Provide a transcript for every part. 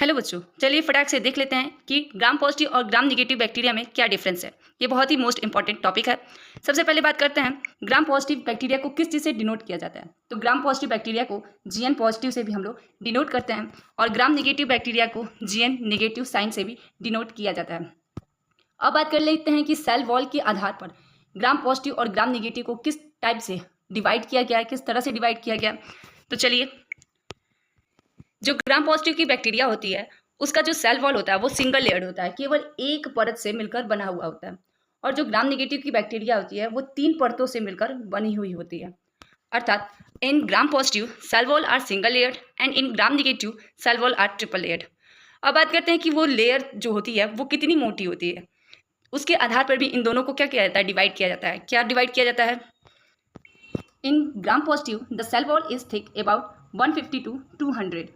Hello बच्चों, चलिए फटाक से देख लेते हैं कि ग्राम पॉजिटिव और ग्राम निगेटिव बैक्टीरिया में क्या डिफरेंस है। ये बहुत ही मोस्ट इंपॉर्टेंट टॉपिक है। सबसे पहले बात करते हैं ग्राम पॉजिटिव बैक्टीरिया को किस चीज़ से डिनोट किया जाता है। तो ग्राम पॉजिटिव बैक्टीरिया को जीएन पॉजिटिव से भी हम लोग डिनोट करते हैं और ग्राम निगेटिव बैक्टीरिया को जीएन निगेटिव साइन से भी डिनोट किया जाता है। अब बात कर लेते हैं कि सेल वॉल के आधार पर ग्राम पॉजिटिव और ग्राम निगेटिव को किस टाइप से डिवाइड किया गया है, किस तरह से डिवाइड किया गया। तो चलिए, जो ग्राम पॉजिटिव की बैक्टीरिया होती है उसका जो सेल वॉल होता है वो सिंगल लेयर्ड होता है, केवल एक परत से मिलकर बना हुआ होता है। और जो ग्राम निगेटिव की बैक्टीरिया होती है वो 3 परतों से मिलकर बनी हुई होती है। अर्थात in Gram positive cell wall are single layered and in Gram negative cell wall are triple layered. अब बात करते हैं कि वो लेयर जो होती है वो कितनी मोटी होती है। उसके आधार पर भी इन दोनों को क्या किया जाता है, डिवाइड किया जाता है। क्या डिवाइड किया जाता है? In Gram positive the cell wall is thick about 150 to 200।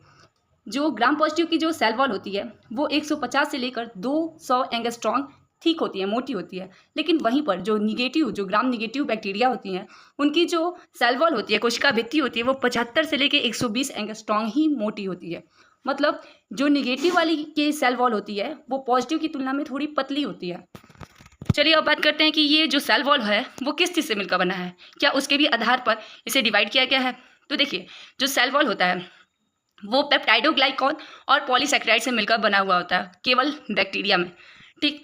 जो ग्राम पॉजिटिव की जो सेल वॉल होती है वो 150 से लेकर 200 एंगस्ट्रॉन्ग थिक होती है, मोटी होती है। लेकिन वहीं पर जो ग्राम निगेटिव बैक्टीरिया होती हैं उनकी जो सेल वॉल होती है, कोशिका भित्ति होती है, वो 75 से लेकर 120 एंगस्ट्रॉन्ग ही मोटी होती है। मतलब जो निगेटिव वाली की सेल वॉल होती है वो पॉजिटिव की तुलना में थोड़ी पतली होती है। चलिए अब बात करते हैं कि ये जो सेल वॉल है वो किस चीज़ से मिलकर बना है, क्या उसके भी आधार पर इसे डिवाइड किया गया है। तो देखिए, जो सेल वॉल होता है वो पेप्टाइडोग्लाइकॉन और पॉलीसैकेराइड से मिलकर बना हुआ होता है, केवल बैक्टीरिया में। ठीक,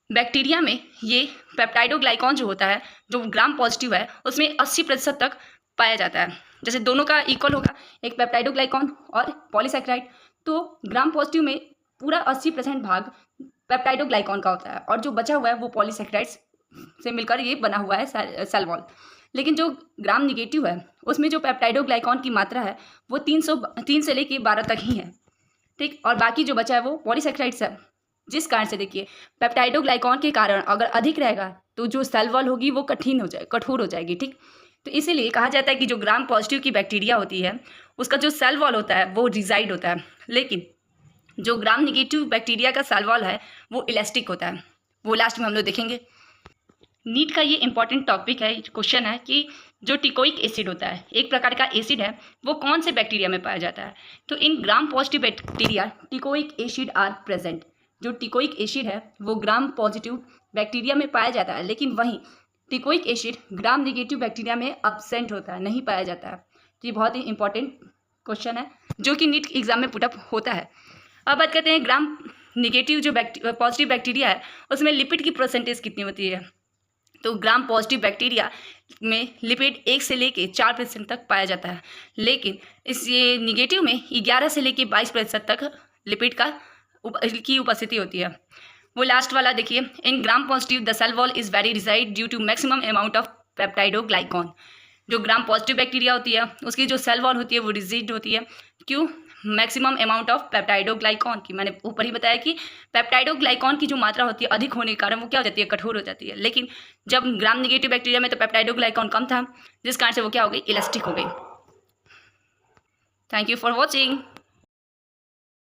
बैक्टीरिया में ये पेप्टाइडोग्लाइकॉन जो होता है, जो ग्राम पॉजिटिव है, उसमें 80% तक पाया जाता है। जैसे दोनों का इक्वल होगा, एक पेप्टाइडोग्लाइकॉन और पॉलीसैकेराइड, तो ग्राम पॉजिटिव में पूरा 80% भाग पेप्टाइडोग्लाइकॉन का होता है और जो बचा हुआ है वो पॉलीसैकेराइड्स से मिलकर ये बना हुआ है सेल वॉल। लेकिन जो ग्राम निगेटिव है उसमें जो पेप्टाइडोग्लाइकॉन की मात्रा है वो 3 से लेकर 12 तक ही है। ठीक, और बाकी जो बचा है वो पॉलीसैकेराइड्स है। जिस कारण से देखिए, पेप्टाइडोग्लाइकॉन के कारण अगर अधिक रहेगा तो जो सेल वॉल होगी वो कठोर हो जाएगी। ठीक, तो इसीलिए कहा जाता है कि जो ग्राम पॉजिटिव की बैक्टीरिया होती है उसका जो सेल वॉल होता है वो रिजाइड होता है, लेकिन जो ग्राम निगेटिव बैक्टीरिया का सेल वॉल है वो इलास्टिक होता है। वो लास्ट में हम लोग देखेंगे। नीट का ये इंपॉर्टेंट टॉपिक है, क्वेश्चन है कि जो टिकोइक एसिड होता है, एक प्रकार का एसिड है, वो कौन से बैक्टीरिया में पाया जाता है। तो in Gram positive bacteria teichoic acid are present. जो टिकोइक एसिड है वो ग्राम पॉजिटिव बैक्टीरिया में पाया जाता है, लेकिन वहीं टिकोइक एसिड ग्राम निगेटिव बैक्टीरिया में एब्सेंट होता है, नहीं पाया जाता है। तो ये बहुत ही इंपॉर्टेंट क्वेश्चन है जो कि नीट एग्जाम में पुटअप होता है। अब बात करते हैं ग्राम निगेटिव जो पॉजिटिव बैक्टीरिया है उसमें लिपिड की परसेंटेज कितनी होती है। तो ग्राम पॉजिटिव बैक्टीरिया में लिपिड 1 से लेके 4% तक पाया जाता है, लेकिन इस ये निगेटिव में 11 से लेके 22% तक लिपिड की उपस्थिति होती है। वो लास्ट वाला देखिए, in Gram positive the cell wall is very rigid due to maximum amount of peptidoglycan. जो ग्राम पॉजिटिव बैक्टीरिया होती है उसकी जो सेल वॉल होती है वो रिजिड होती है। क्यों? मैक्सिमम अमाउंट ऑफ पेप्टाइडोग्लाइकॉन की, मैंने ऊपर ही बताया कि पेप्टाइडोग्लाइकॉन की जो मात्रा होती है अधिक होने के कारण वो क्या हो जाती है, कठोर हो जाती है। लेकिन जब ग्राम निगेटिव बैक्टीरिया में तो पेप्टाइडोग्लाइकॉन कम था, जिस कारण से वो क्या हो गई, इलास्टिक हो गई। Thank you for watching.